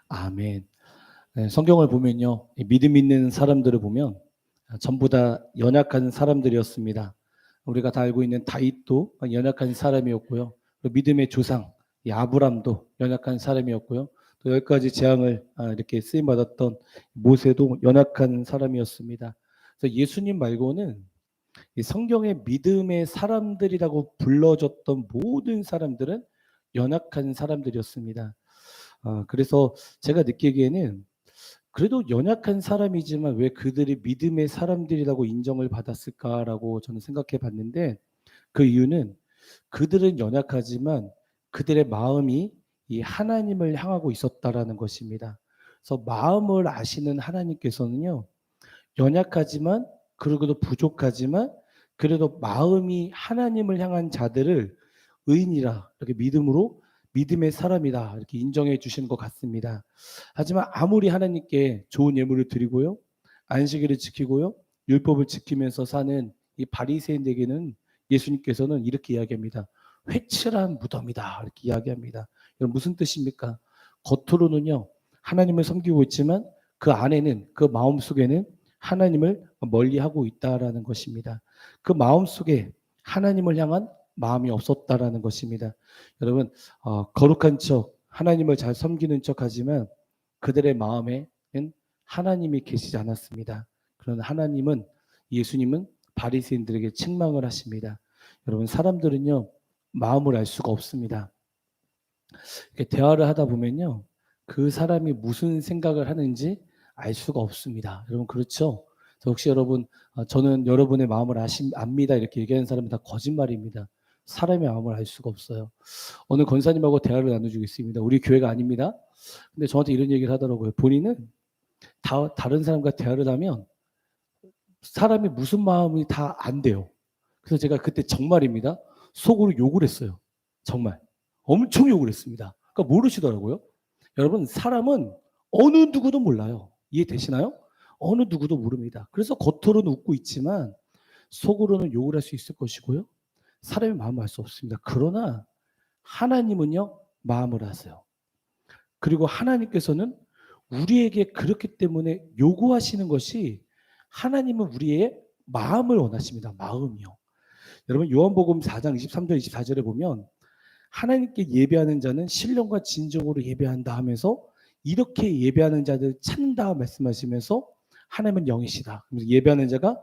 아멘. 네, 성경을 보면요, 믿음 있는 사람들을 보면 전부 다 연약한 사람들이었습니다. 우리가 다 알고 있는 다윗도 연약한 사람이었고요. 믿음의 조상 아브람도 연약한 사람이었고요. 또 10가지 재앙을 이렇게 쓰임 받았던 모세도 연약한 사람이었습니다. 그래서 예수님 말고는 이 성경의 믿음의 사람들이라고 불러졌던 모든 사람들은 연약한 사람들이었습니다. 그래서 제가 느끼기에는 그래도 연약한 사람이지만 왜 그들이 믿음의 사람들이라고 인정을 받았을까라고 저는 생각해 봤는데, 그 이유는 그들은 연약하지만 그들의 마음이 이 하나님을 향하고 있었다라는 것입니다. 그래서 마음을 아시는 하나님께서는요, 연약하지만 그러고도 부족하지만 그래도 마음이 하나님을 향한 자들을 의인이라 이렇게 믿음으로 믿음의 사람이다 이렇게 인정해 주시는 것 같습니다. 하지만 아무리 하나님께 좋은 예물을 드리고요, 안식일을 지키고요, 율법을 지키면서 사는 이 바리새인에게는 예수님께서는 이렇게 이야기합니다. 회칠한 무덤이다 이렇게 이야기합니다. 이건 무슨 뜻입니까? 겉으로는요 하나님을 섬기고 있지만 그 안에는, 그 마음 속에는 하나님을 멀리하고 있다라는 것입니다. 그 마음 속에 하나님을 향한 마음이 없었다라는 것입니다. 여러분, 거룩한 척, 하나님을 잘 섬기는 척하지만 그들의 마음에는 하나님이 계시지 않았습니다. 그런 하나님은, 예수님은 바리새인들에게 책망을 하십니다. 여러분, 사람들은요 마음을 알 수가 없습니다. 이렇게 대화를 하다 보면요, 그 사람이 무슨 생각을 하는지 알 수가 없습니다. 여러분 그렇죠? 혹시 여러분, 저는 여러분의 마음을 압니다 이렇게 얘기하는 사람은 다 거짓말입니다. 사람의 마음을 알 수가 없어요. 오늘 권사님하고 대화를 나눠주고 있습니다. 우리 교회가 아닙니다. 근데 저한테 이런 얘기를 하더라고요. 본인은 다른 사람과 대화를 하면 사람이 무슨 마음이 다 안 돼요. 그래서 제가 그때 정말입니다. 속으로 욕을 했어요. 정말. 엄청 욕을 했습니다. 그러니까 모르시더라고요. 여러분, 사람은 어느 누구도 몰라요. 이해되시나요? 어느 누구도 모릅니다. 그래서 겉으로는 웃고 있지만 속으로는 욕을 할 수 있을 것이고요. 사람의 마음을 알 수 없습니다. 그러나 하나님은요, 마음을 아세요. 그리고 하나님께서는 우리에게 그렇기 때문에 요구하시는 것이, 하나님은 우리의 마음을 원하십니다. 마음이요. 여러분, 요한복음 4장 23절 24절에 보면 하나님께 예배하는 자는 신령과 진정으로 예배한다 하면서 이렇게 예배하는 자들 찾는다 말씀하시면서 하나님은 영이시다. 예배하는 자가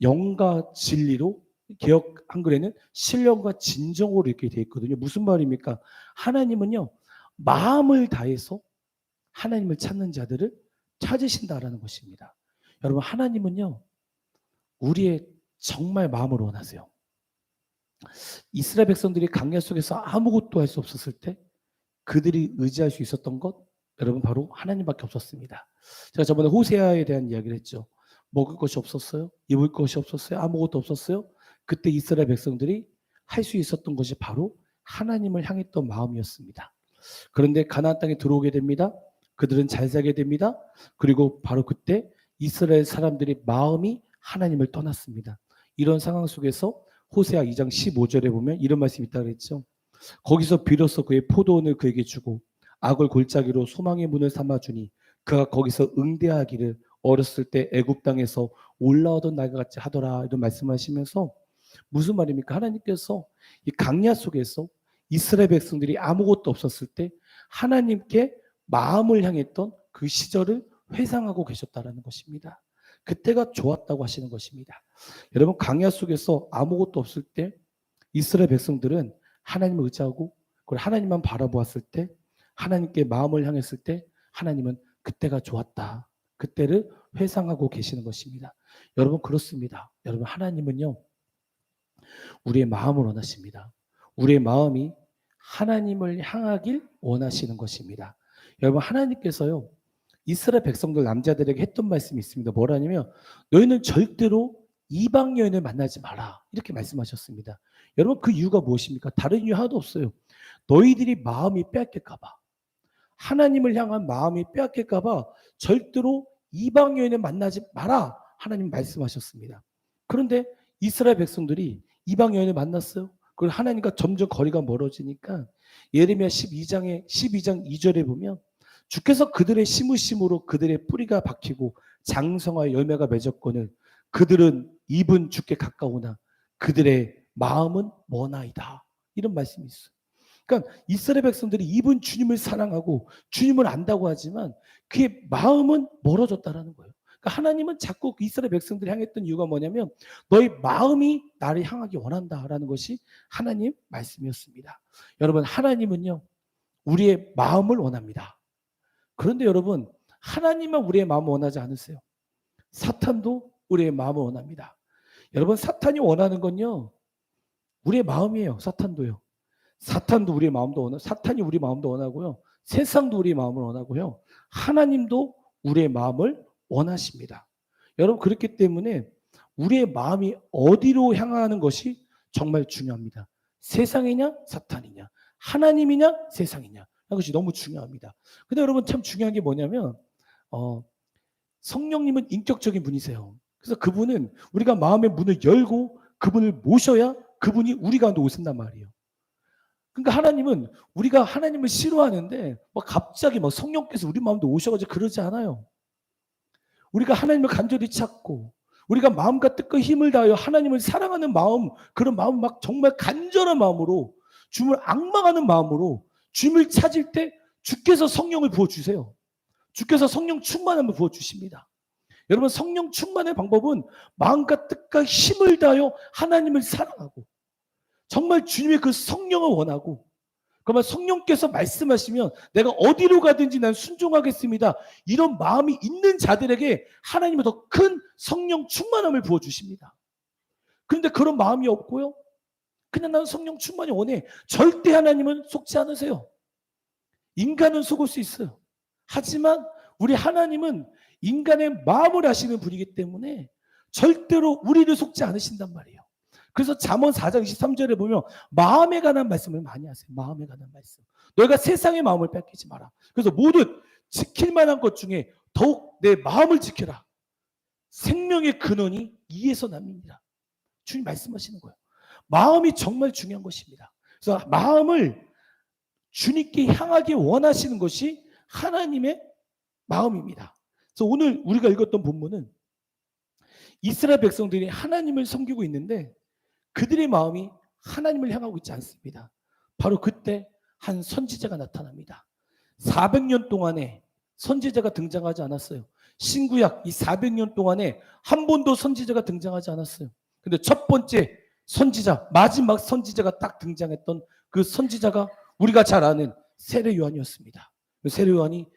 영과 진리로, 개역 한글에는 신령과 진정으로 이렇게 되어 있거든요. 무슨 말입니까? 하나님은요 마음을 다해서 하나님을 찾는 자들을 찾으신다라는 것입니다. 여러분, 하나님은요 우리의 정말 마음을 원하세요. 이스라엘 백성들이 광야 속에서 아무것도 할 수 없었을 때 그들이 의지할 수 있었던 것, 여러분 바로 하나님밖에 없었습니다. 제가 저번에 호세아에 대한 이야기를 했죠. 먹을 것이 없었어요. 입을 것이 없었어요. 아무것도 없었어요. 그때 이스라엘 백성들이 할 수 있었던 것이 바로 하나님을 향했던 마음이었습니다. 그런데 가나안 땅에 들어오게 됩니다. 그들은 잘 살게 됩니다. 그리고 바로 그때 이스라엘 사람들의 마음이 하나님을 떠났습니다. 이런 상황 속에서 호세아 2장 15절에 보면 이런 말씀이 있다고 했죠. 거기서 비로소 그의 포도원을 그에게 주고 악을 골짜기로 소망의 문을 삼아주니 그가 거기서 응대하기를 어렸을 때 애굽 땅에서 올라오던 날과 같이 하더라. 이런 말씀하시면서 무슨 말입니까? 하나님께서 이 강야 속에서 이스라엘 백성들이 아무것도 없었을 때 하나님께 마음을 향했던 그 시절을 회상하고 계셨다라는 것입니다. 그때가 좋았다고 하시는 것입니다. 여러분, 강야 속에서 아무것도 없을 때 이스라엘 백성들은 하나님을 의지하고 그리고 하나님만 바라보았을 때, 하나님께 마음을 향했을 때 하나님은 그때가 좋았다. 그때를 회상하고 계시는 것입니다. 여러분 그렇습니다. 여러분, 하나님은요 우리의 마음을 원하십니다. 우리의 마음이 하나님을 향하길 원하시는 것입니다. 여러분, 하나님께서요 이스라엘 백성들 남자들에게 했던 말씀이 있습니다. 뭐라냐면 너희는 절대로 이방 여인을 만나지 마라 이렇게 말씀하셨습니다. 여러분, 그 이유가 무엇입니까? 다른 이유 하나도 없어요. 너희들이 마음이 빼앗길까 봐, 하나님을 향한 마음이 빼앗길까 봐 절대로 이방 여인을 만나지 마라 하나님 말씀하셨습니다. 그런데 이스라엘 백성들이 이방 여인을 만났어요. 그걸 하나님과 점점 거리가 멀어지니까 예레미야 12장 2절에 보면 주께서 그들의 심으심으로 그들의 뿌리가 박히고 장성하여 열매가 맺었거늘 그들은 입은 주께 가까우나 그들의 마음은 머나이다. 이런 말씀이 있어요. 그러니까 이스라엘 백성들이 입은 주님을 사랑하고 주님을 안다고 하지만 그의 마음은 멀어졌다라는 거예요. 그러니까 하나님은 자꾸 이스라엘 백성들을 향했던 이유가 뭐냐면 너희 마음이 나를 향하기 원한다라는 것이 하나님 말씀이었습니다. 여러분, 하나님은요 우리의 마음을 원합니다. 그런데 여러분, 하나님만 우리의 마음을 원하지 않으세요. 사탄도 우리의 마음을 원합니다. 여러분, 사탄이 원하는 건요 우리의 마음이에요. 사탄도 우리의 마음도 원하고, 사탄이 우리 마음도 원하고요. 세상도 우리의 마음을 원하고요. 하나님도 우리의 마음을 원하십니다. 여러분, 그렇기 때문에 우리의 마음이 어디로 향하는 것이 정말 중요합니다. 세상이냐 사탄이냐, 하나님이냐 세상이냐, 그것이 너무 중요합니다. 근데 여러분, 참 중요한 게 뭐냐면 성령님은 인격적인 분이세요. 그래서 그분은 우리가 마음의 문을 열고 그분을 모셔야 그분이 우리 가운데 오신단 말이에요. 그러니까 하나님은 우리가 하나님을 싫어하는데 막 갑자기 막 성령께서 우리 마음도 오셔가지고 그러지 않아요. 우리가 하나님을 간절히 찾고 우리가 마음과 뜻과 힘을 다하여 하나님을 사랑하는 마음, 그런 마음 막 정말 간절한 마음으로 주님을 앙망하는 마음으로 주님을 찾을 때 주께서 성령을 부어주세요. 주께서 성령 충만함을 부어주십니다. 여러분, 성령 충만의 방법은 마음과 뜻과 힘을 다하여 하나님을 사랑하고 정말 주님의 그 성령을 원하고, 그러면 성령께서 말씀하시면 내가 어디로 가든지 난 순종하겠습니다. 이런 마음이 있는 자들에게 하나님은 더 큰 성령 충만함을 부어주십니다. 그런데 그런 마음이 없고요, 그냥 나는 성령 충만이 원해. 절대 하나님은 속지 않으세요. 인간은 속을 수 있어요. 하지만 우리 하나님은 인간의 마음을 아시는 분이기 때문에 절대로 우리를 속지 않으신단 말이에요. 그래서 잠언 4장 23절에 보면 마음에 관한 말씀을 많이 하세요. 마음에 관한 말씀. 너희가 세상의 마음을 뺏기지 마라. 그래서 모든 지킬 만한 것 중에 더욱 내 마음을 지켜라. 생명의 근원이 이에서 납니다. 주님 말씀하시는 거예요. 마음이 정말 중요한 것입니다. 그래서 마음을 주님께 향하게 원하시는 것이 하나님의 마음입니다. 그래서 오늘 우리가 읽었던 본문은 이스라엘 백성들이 하나님을 섬기고 있는데 그들의 마음이 하나님을 향하고 있지 않습니다. 바로 그때 한 선지자가 나타납니다. 400년 동안에 선지자가 등장하지 않았어요. 신구약 이 400년 동안에 한 번도 선지자가 등장하지 않았어요. 근데 첫 번째 선지자, 마지막 선지자가 딱 등장했던 그 선지자가 우리가 잘 아는 세례 요한이었습니다. 세례 요한이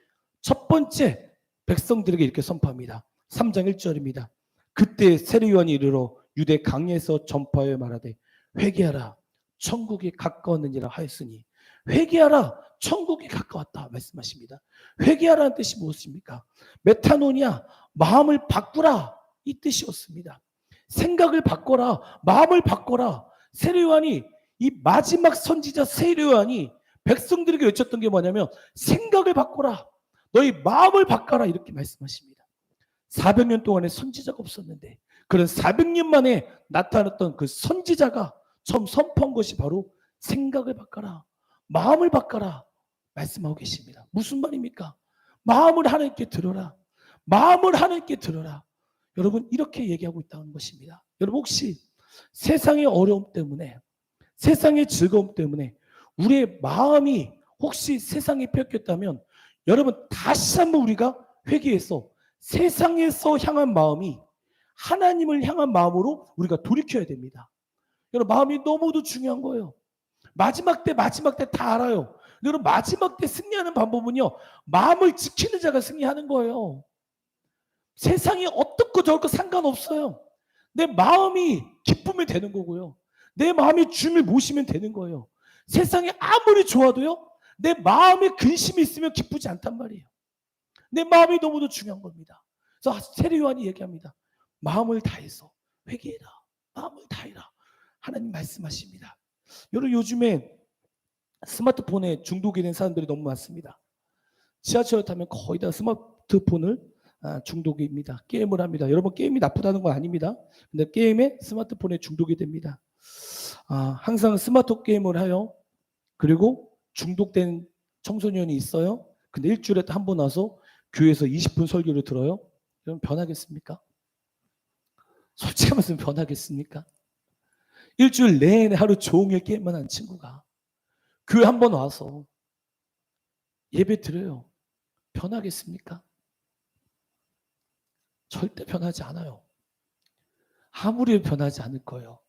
첫 번째 백성들에게 이렇게 선포합니다. 3장 1절입니다. 그때 세례 요한이 이르러 유대 강에서 전파하여 말하되 회개하라 천국이 가까웠느니라 하였으니, 회개하라 천국이 가까웠다 말씀하십니다. 회개하라는 뜻이 무엇입니까? 메타노니아, 마음을 바꾸라, 이 뜻이었습니다. 생각을 바꿔라, 마음을 바꿔라. 세례 요한이, 이 마지막 선지자 세례 요한이 백성들에게 외쳤던 게 뭐냐면 생각을 바꿔라, 너희 마음을 바꿔라, 이렇게 말씀하십니다. 400년 동안에 선지자가 없었는데 그런 400년 만에 나타났던 그 선지자가 처음 선포한 것이 바로 생각을 바꿔라, 마음을 바꿔라 말씀하고 계십니다. 무슨 말입니까? 마음을 하나님께 들어라, 마음을 하나님께 들어라. 여러분, 이렇게 얘기하고 있다는 것입니다. 여러분, 혹시 세상의 어려움 때문에, 세상의 즐거움 때문에 우리의 마음이 혹시 세상에 뺏겼다면 여러분, 다시 한번 우리가 회개해서 세상에서 향한 마음이 하나님을 향한 마음으로 우리가 돌이켜야 됩니다. 여러분, 마음이 너무도 중요한 거예요. 마지막 때 다 알아요. 여러분, 마지막 때 승리하는 방법은요, 마음을 지키는 자가 승리하는 거예요. 세상이 어떻고 저렇고 상관없어요. 내 마음이 기쁘면 되는 거고요. 내 마음이 주님을 모시면 되는 거예요. 세상이 아무리 좋아도요, 내 마음에 근심이 있으면 기쁘지 않단 말이에요. 내 마음이 너무도 중요한 겁니다. 그래서 세례 요한이 얘기합니다. 마음을 다해서 회개해라, 마음을 다해라. 하나님 말씀하십니다. 여러분, 요즘에 스마트폰에 중독이 된 사람들이 너무 많습니다. 지하철을 타면 거의 다 스마트폰을 중독입니다. 게임을 합니다. 여러분 게임이 나쁘다는 건 아닙니다. 근데 게임에 스마트폰에 중독이 됩니다. 항상 스마트 게임을 해요. 그리고 중독된 청소년이 있어요. 근데 일주일에 한 번 와서 교회에서 20분 설교를 들어요. 그럼 변하겠습니까? 솔직히 말씀 변하겠습니까? 일주일 내내 하루 종일 게임만 한 친구가 교회 한 번 와서 예배 드려요. 변하겠습니까? 절대 변하지 않아요. 아무리 변하지 않을 거예요.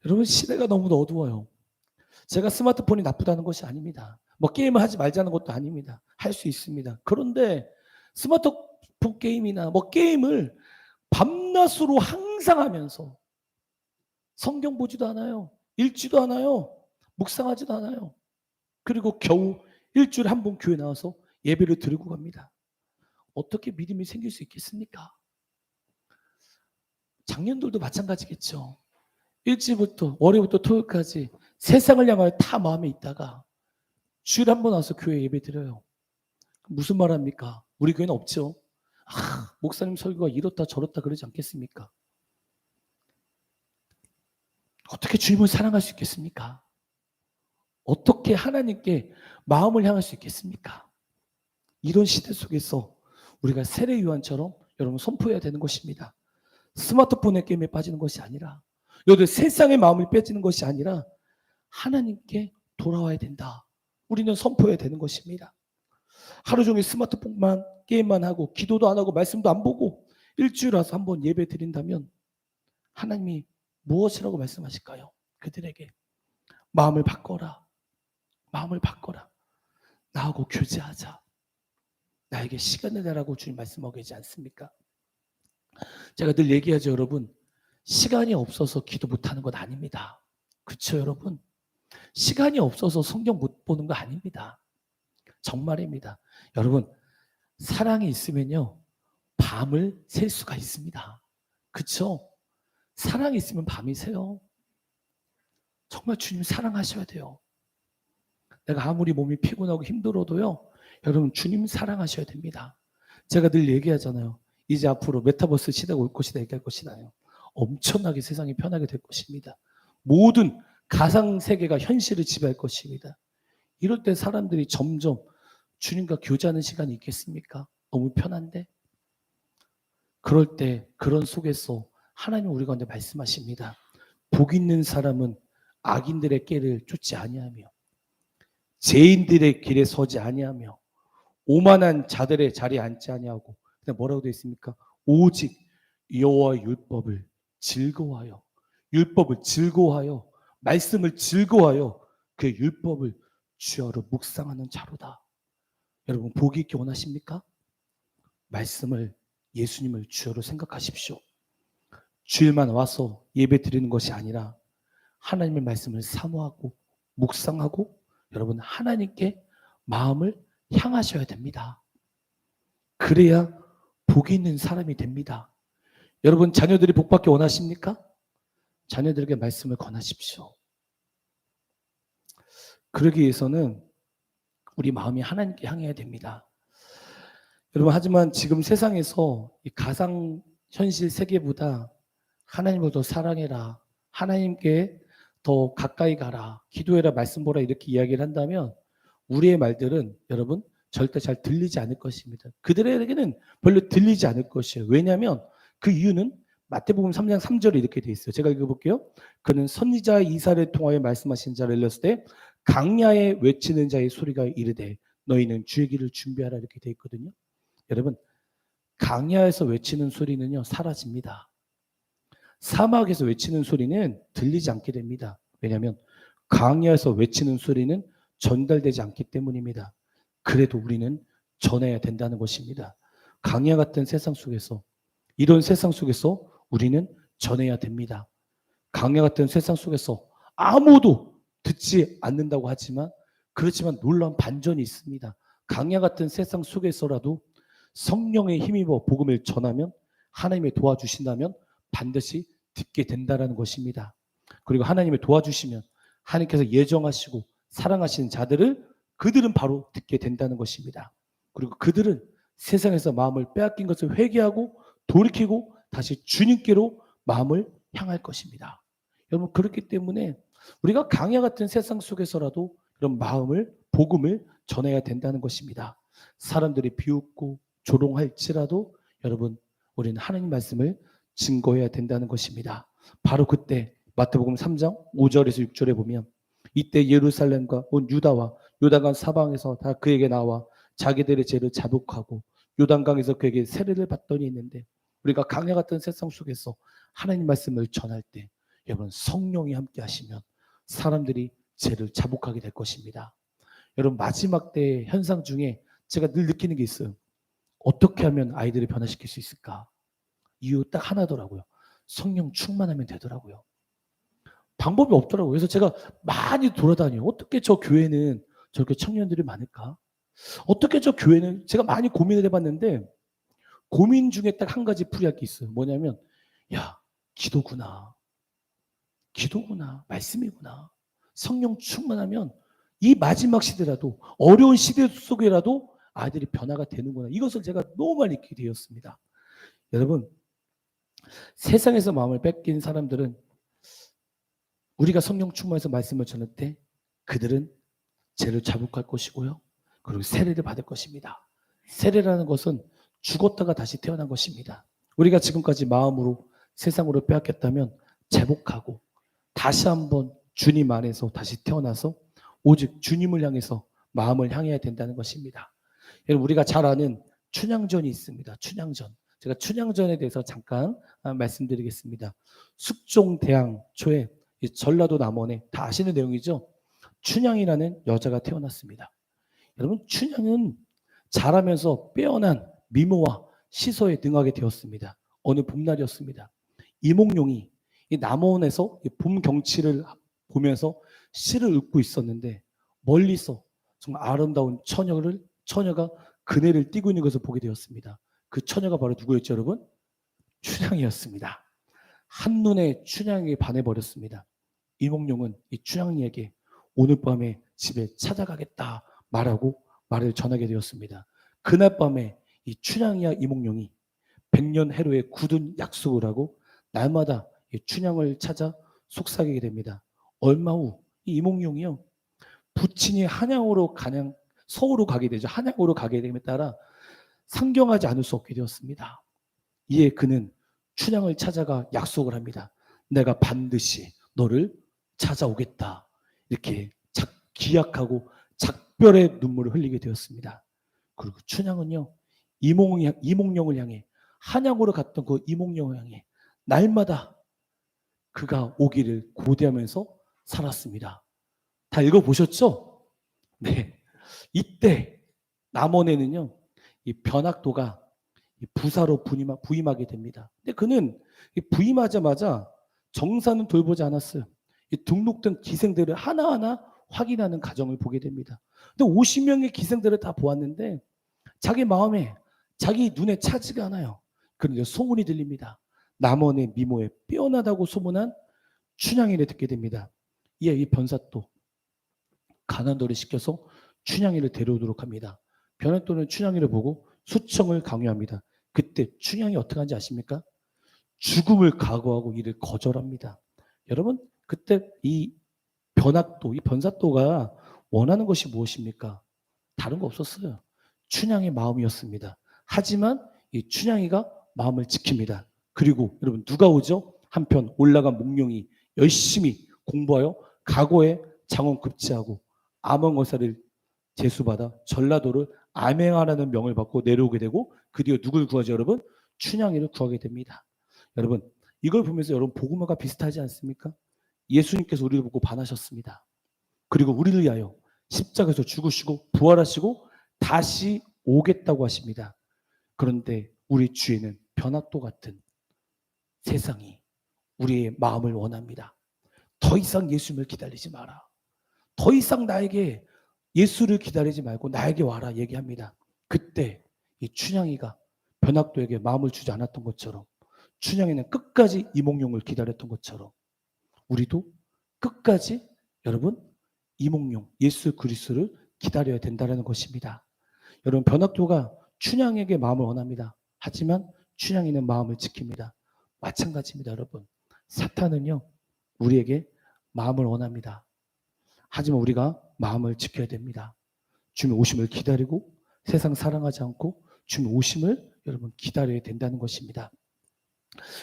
여러분 시대가 너무 어두워요. 제가 스마트폰이 나쁘다는 것이 아닙니다. 뭐 게임을 하지 말자는 것도 아닙니다. 할 수 있습니다. 그런데 스마트폰 게임이나 뭐 게임을 밤낮으로 항상 하면서 성경 보지도 않아요. 읽지도 않아요. 묵상하지도 않아요. 그리고 겨우 일주일에 한 번 교회 나와서 예배를 드리고 갑니다. 어떻게 믿음이 생길 수 있겠습니까? 장년들도 마찬가지겠죠. 일찍부터 월요일부터 토요일까지 세상을 향하여 다 마음에 있다가 주일에 한 번 와서 교회 예배 드려요. 무슨 말 합니까? 우리 교회는 없죠. 목사님 설교가 이렇다 저렇다 그러지 않겠습니까? 어떻게 주님을 사랑할 수 있겠습니까? 어떻게 하나님께 마음을 향할 수 있겠습니까? 이런 시대 속에서 우리가 세례 요한처럼 여러분 선포해야 되는 것입니다. 스마트폰의 게임에 빠지는 것이 아니라 여러분 세상의 마음을 빼지는 것이 아니라 하나님께 돌아와야 된다. 우리는 선포해야 되는 것입니다. 하루 종일 스마트폰만 게임만 하고 기도도 안 하고 말씀도 안 보고 일주일 와서 한번 예배 드린다면 하나님이 무엇이라고 말씀하실까요? 그들에게 마음을 바꿔라. 마음을 바꿔라. 나하고 교제하자. 나에게 시간을 내라고 주님 말씀하고 계시지 않습니까? 제가 늘 얘기하죠, 여러분. 시간이 없어서 기도 못하는 것 아닙니다. 그렇죠, 여러분? 시간이 없어서 성경 못 보는 거 아닙니다. 정말입니다. 여러분, 사랑이 있으면요, 밤을 셀 수가 있습니다. 그렇죠? 사랑이 있으면 밤이 새요. 정말 주님 사랑하셔야 돼요. 내가 아무리 몸이 피곤하고 힘들어도요, 여러분 주님 사랑하셔야 됩니다. 제가 늘 얘기하잖아요. 이제 앞으로 메타버스 시대가 올 것이다 얘기할 것이나요. 엄청나게 세상이 편하게 될 것입니다. 모든 가상세계가 현실을 지배할 것입니다. 이럴 때 사람들이 점점 주님과 교제하는 시간이 있겠습니까? 너무 편한데? 그럴 때 그런 속에서 하나님 우리 가운데 말씀하십니다. 복 있는 사람은 악인들의 길을 쫓지 아니하며 죄인들의 길에 서지 아니하며 오만한 자들의 자리에 앉지 아니하고 뭐라고 되어 있습니까? 오직 여호와의 율법을 즐거워하여 율법을 즐거워하여 말씀을 즐거워하여 그 율법을 주야로 묵상하는 자로다. 여러분 복이 있기 원하십니까? 말씀을 예수님을 주야로 생각하십시오. 주일만 와서 예배 드리는 것이 아니라 하나님의 말씀을 사모하고 묵상하고 여러분 하나님께 마음을 향하셔야 됩니다. 그래야 복이 있는 사람이 됩니다. 여러분 자녀들이 복받기 원하십니까? 자녀들에게 말씀을 권하십시오. 그러기 위해서는 우리 마음이 하나님께 향해야 됩니다. 여러분 하지만 지금 세상에서 이 가상현실 세계보다 하나님을 더 사랑해라, 하나님께 더 가까이 가라, 기도해라, 말씀 보라 이렇게 이야기를 한다면 우리의 말들은 여러분 절대 잘 들리지 않을 것입니다. 그들에게는 별로 들리지 않을 것이에요. 왜냐하면 그 이유는 마태복음 3장 3절에 이렇게 돼 있어요. 제가 읽어볼게요. 그는 선지자 이사를 통하여 말씀하신 자를 일렀을 때 강야에 외치는 자의 소리가 이르되 너희는 주의 길을 준비하라 이렇게 돼 있거든요. 여러분 강야에서 외치는 소리는요 사라집니다. 사막에서 외치는 소리는 들리지 않게 됩니다. 왜냐하면 강야에서 외치는 소리는 전달되지 않기 때문입니다. 그래도 우리는 전해야 된다는 것입니다. 강야 같은 세상 속에서 이런 세상 속에서 우리는 전해야 됩니다. 강야 같은 세상 속에서 아무도 듣지 않는다고 하지만 그렇지만 놀라운 반전이 있습니다. 강야 같은 세상 속에서라도 성령의 힘입어 복음을 전하면 하나님이 도와주신다면 반드시 듣게 된다는 것입니다. 그리고 하나님이 도와주시면 하나님께서 예정하시고 사랑하시는 자들을 그들은 바로 듣게 된다는 것입니다. 그리고 그들은 세상에서 마음을 빼앗긴 것을 회개하고 돌이키고 다시 주님께로 마음을 향할 것입니다. 여러분, 그렇기 때문에 우리가 강야 같은 세상 속에서라도 그런 마음을, 복음을 전해야 된다는 것입니다. 사람들이 비웃고 조롱할지라도 여러분, 우리는 하나님 말씀을 증거해야 된다는 것입니다. 바로 그때 마태복음 3장 5절에서 6절에 보면 이때 예루살렘과 온 유다와 요단강 사방에서 다 그에게 나와 자기들의 죄를 자복하고 요단강에서 그에게 세례를 받더니 있는데, 우리가 강야 같은 세상 속에서 하나님 말씀을 전할 때 여러분, 성령이 함께 하시면 사람들이 죄를 자복하게 될 것입니다. 여러분, 마지막 때의 현상 중에 제가 늘 느끼는 게 있어요. 어떻게 하면 아이들을 변화시킬 수 있을까? 이유 딱 하나더라고요. 성령 충만하면 되더라고요. 방법이 없더라고요. 그래서 제가 많이 돌아다녀요. 어떻게 저 교회는 저렇게 청년들이 많을까? 어떻게 저 교회는, 제가 많이 고민을 해봤는데 고민 중에 딱 한 가지 풀이할 게 있어요. 뭐냐면, 야, 기도구나. 기도구나. 말씀이구나. 성령 충만하면 이 마지막 시대라도, 어려운 시대 속에라도 아이들이 변화가 되는구나. 이것을 제가 너무 많이 느끼게 되었습니다. 여러분, 세상에서 마음을 뺏긴 사람들은 우리가 성령 충만해서 말씀을 전할 때 그들은 죄를 자복할 것이고요. 그리고 세례를 받을 것입니다. 세례라는 것은 죽었다가 다시 태어난 것입니다. 우리가 지금까지 마음으로 세상으로 빼앗겼다면 제복하고 다시 한번 주님 안에서 다시 태어나서 오직 주님을 향해서 마음을 향해야 된다는 것입니다. 여러분, 우리가 잘 아는 춘향전이 있습니다. 춘향전. 제가 춘향전에 대해서 잠깐 말씀드리겠습니다. 숙종대항 초에 전라도 남원에, 다 아시는 내용이죠. 춘향이라는 여자가 태어났습니다. 여러분, 춘향은 자라면서 빼어난 미모와 시서에 능하게 되었습니다. 어느 봄날이었습니다. 이몽룡이 이 남원에서 봄 경치를 보면서 시를 읽고 있었는데 멀리서 정말 아름다운 처녀가 그네를 띄고 있는 것을 보게 되었습니다. 그 처녀가 바로 누구였죠, 여러분? 춘향이었습니다. 한눈에 춘향에게 반해버렸습니다. 이몽룡은 이 춘향이에게 오늘 밤에 집에 찾아가겠다 말하고 말을 전하게 되었습니다. 그날 밤에 이 춘향이와 이몽룡이 100년 해로의 굳은 약속을 하고 날마다 이 춘향을 찾아 속삭이게 됩니다. 얼마 후 이 이몽룡이요, 부친이 한양으로 서울로 가게 되죠. 한양으로 가게 됨에 따라 상경하지 않을 수 없게 되었습니다. 이에 그는 춘향을 찾아가 약속을 합니다. 내가 반드시 너를 찾아오겠다. 이렇게 기약하고 작별의 눈물을 흘리게 되었습니다. 그리고 춘향은요, 이몽룡을 향해, 한양으로 갔던 그 이몽룡을 향해 날마다 그가 오기를 고대하면서 살았습니다. 다 읽어보셨죠? 네. 이때 남원에는요, 이 변학도가 부사로 부임하게 됩니다. 근데 그는 부임하자마자 정사는 돌보지 않았어요. 등록된 기생들을 하나하나 확인하는 과정을 보게 됩니다. 근데 50명의 기생들을 다 보았는데 자기 마음에, 자기 눈에 차지가 않아요. 그런데 소문이 들립니다. 남원의 미모에 빼어나다고 소문한 춘향이를 듣게 됩니다. 이에 이 변사또 간환도를 시켜서 춘향이를 데려오도록 합니다. 변학도는 춘향이를 보고 수청을 강요합니다. 그때 춘향이 어떻게 하는지 아십니까? 죽음을 각오하고 이를 거절합니다. 여러분, 그때 이 변사또가 원하는 것이 무엇입니까? 다른 거 없었어요. 춘향의 마음이었습니다. 하지만 이 춘향이가 마음을 지킵니다. 그리고 여러분, 누가 오죠? 한편 올라간 몽룡이 열심히 공부하여 각오에 장원 급제하고 암왕어사를 제수받아 전라도를 암행하라는 명을 받고 내려오게 되고, 그 뒤에 누굴 구하죠, 여러분? 춘향이를 구하게 됩니다. 여러분, 이걸 보면서 여러분, 복음화가 비슷하지 않습니까? 예수님께서 우리를 보고 반하셨습니다. 그리고 우리를 위하여 십자가에서 죽으시고 부활하시고 다시 오겠다고 하십니다. 그런데 우리 주에는 변학도 같은 세상이 우리의 마음을 원합니다. 더 이상 예수님을 기다리지 마라. 더 이상 나에게 예수를 기다리지 말고 나에게 와라 얘기합니다. 그때 이 춘향이가 변학도에게 마음을 주지 않았던 것처럼, 춘향이는 끝까지 이몽룡을 기다렸던 것처럼 우리도 끝까지 여러분 이몽룡 예수 그리스도를 기다려야 된다는 것입니다. 여러분, 변학도가 춘향에게 마음을 원합니다. 하지만 춘향이는 마음을 지킵니다. 마찬가지입니다, 여러분. 사탄은요, 우리에게 마음을 원합니다. 하지만 우리가 마음을 지켜야 됩니다. 주님의 오심을 기다리고 세상 사랑하지 않고 주님의 오심을 여러분 기다려야 된다는 것입니다.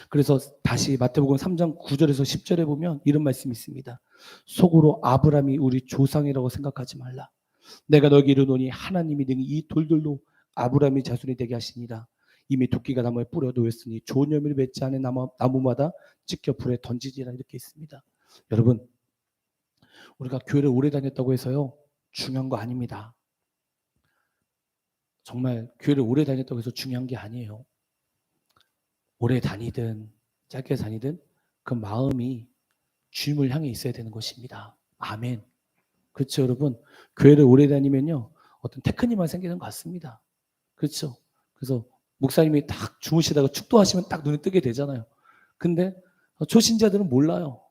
그래서 다시 마태복음 3장 9절에서 10절에 보면 이런 말씀이 있습니다. 속으로 아브라함이 우리 조상이라고 생각하지 말라. 내가 너에게 이르노니 하나님이 능히 이 돌들로 아브라함의 자손이 되게 하시니라. 이미 도끼가 나무에 뿌려 놓였으니 좋은 열매를 맺지 않은 나무마다 찢겨 불에 던지지라. 이렇게 있습니다. 여러분, 우리가 교회를 오래 다녔다고 해서요 중요한 거 아닙니다. 정말 교회를 오래 다녔다고 해서 중요한 게 아니에요. 오래 다니든 짧게 다니든 그 마음이 주님을 향해 있어야 되는 것입니다. 아멘. 그렇죠, 여러분. 교회를 오래 다니면요 어떤 테크닉만 생기는 것 같습니다. 그렇죠. 그래서 목사님이 딱 주무시다가 축도하시면 딱 눈에 뜨게 되잖아요. 근데 초신자들은 몰라요.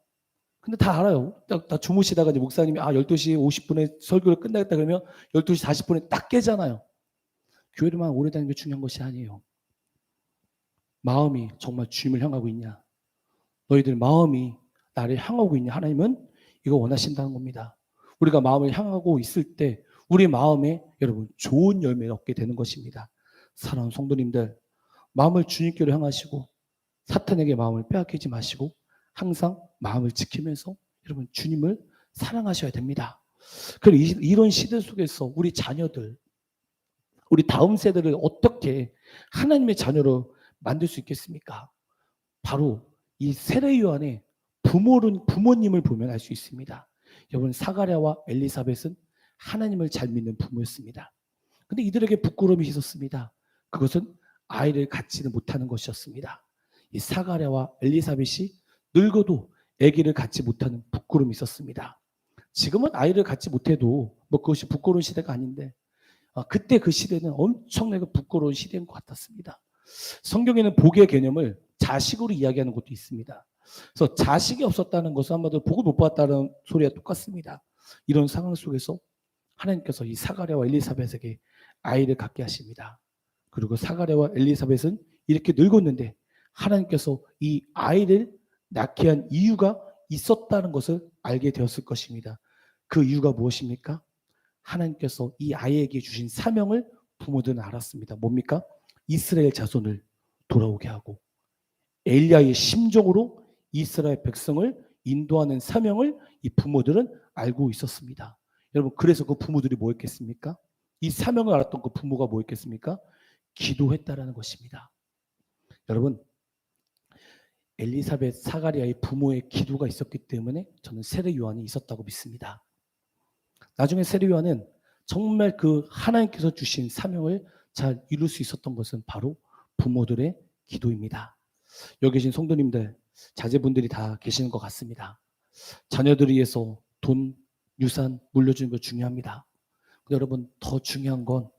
근데 다 알아요. 딱 주무시다가 이제 목사님이 12시 50분에 설교를 끝나겠다 그러면 12시 40분에 딱 깨잖아요. 교회를만 오래 다니는 게 중요한 것이 아니에요. 마음이 정말 주님을 향하고 있냐? 너희들 마음이 나를 향하고 있냐? 하나님은 이거 원하신다는 겁니다. 우리가 마음을 향하고 있을 때 우리 마음에 여러분 좋은 열매를 얻게 되는 것입니다. 사랑하는 성도님들, 마음을 주님께로 향하시고 사탄에게 마음을 빼앗기지 마시고 항상 마음을 지키면서 여러분 주님을 사랑하셔야 됩니다. 그리고 이런 시대 속에서 우리 자녀들, 우리 다음 세대를 어떻게 하나님의 자녀로 만들 수 있겠습니까? 바로 이 세례 요한의 부모님을 보면 알 수 있습니다. 여러분, 사가랴와 엘리사벳은 하나님을 잘 믿는 부모였습니다. 근데 이들에게 부끄러움이 있었습니다. 그것은 아이를 갖지는 못하는 것이었습니다. 이 사가랴와 엘리사벳이 늙어도 아기를 갖지 못하는 부끄러움이 있었습니다. 지금은 아이를 갖지 못해도 그것이 부끄러운 시대가 아닌데 그때 그 시대는 엄청나게 부끄러운 시대인 것 같았습니다. 성경에는 복의 개념을 자식으로 이야기하는 것도 있습니다. 그래서 자식이 없었다는 것은 한마디로 복을 못 받았다는 소리와 똑같습니다. 이런 상황 속에서 하나님께서 이 사가랴와 엘리사벳에게 아이를 갖게 하십니다. 그리고 사가랴와 엘리사벳은 이렇게 늙었는데 하나님께서 이 아이를 낳게 한 이유가 있었다는 것을 알게 되었을 것입니다. 그 이유가 무엇입니까? 하나님께서 이 아이에게 주신 사명을 부모들은 알았습니다. 뭡니까? 이스라엘 자손을 돌아오게 하고 엘리야의 심정으로 이스라엘 백성을 인도하는 사명을 이 부모들은 알고 있었습니다. 여러분, 그래서 그 부모들이 뭐 했겠습니까? 이 사명을 알았던 그 부모가 뭐 했겠습니까? 기도했다라는 것입니다. 여러분, 엘리사벳, 사가랴의 부모의 기도가 있었기 때문에 저는 세례 요한이 있었다고 믿습니다. 나중에 세례 요한은 정말 그 하나님께서 주신 사명을 잘 이룰 수 있었던 것은 바로 부모들의 기도입니다. 여기 계신 성도님들, 자제분들이 다 계시는 것 같습니다. 자녀들을 위해서 돈, 유산 물려주는 거 중요합니다. 근데 여러분, 더 중요한 건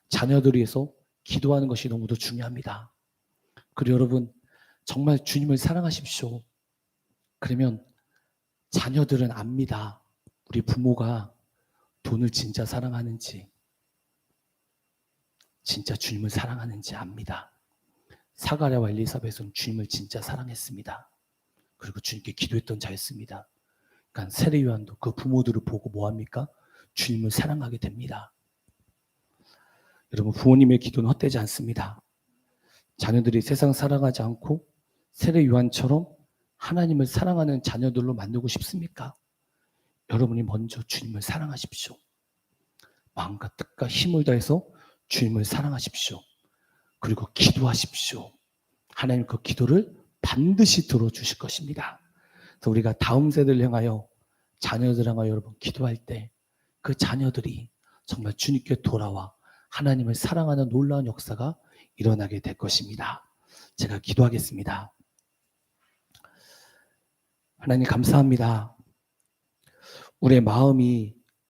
자녀들을 위해서 기도하는 것이 너무도 중요합니다. 그리고 여러분, 정말 주님을 사랑하십시오. 그러면 자녀들은 압니다. 우리 부모가 돈을 진짜 사랑하는지, 진짜 주님을 사랑하는지 압니다. 사가랴와 엘리사벳은 주님을 진짜 사랑했습니다. 그리고 주님께 기도했던 자였습니다. 그러니까 세례 요한도 그 부모들을 보고 뭐합니까? 주님을 사랑하게 됩니다. 여러분, 부모님의 기도는 헛되지 않습니다. 자녀들이 세상 사랑하지 않고 세례 요한처럼 하나님을 사랑하는 자녀들로 만들고 싶습니까? 여러분이 먼저 주님을 사랑하십시오. 마음과 뜻과 힘을 다해서 주님을 사랑하십시오. 그리고 기도하십시오. 하나님 그 기도를 반드시 들어주실 것입니다. 그래서 우리가 다음 세대를 향하여, 자녀들 향하여 여러분 기도할 때 그 자녀들이 정말 주님께 돌아와 하나님을 사랑하는 놀라운 역사가 일어나게 될 것입니다. 제가 기도하겠습니다. 하나님 감사합니다. 우리의 마음이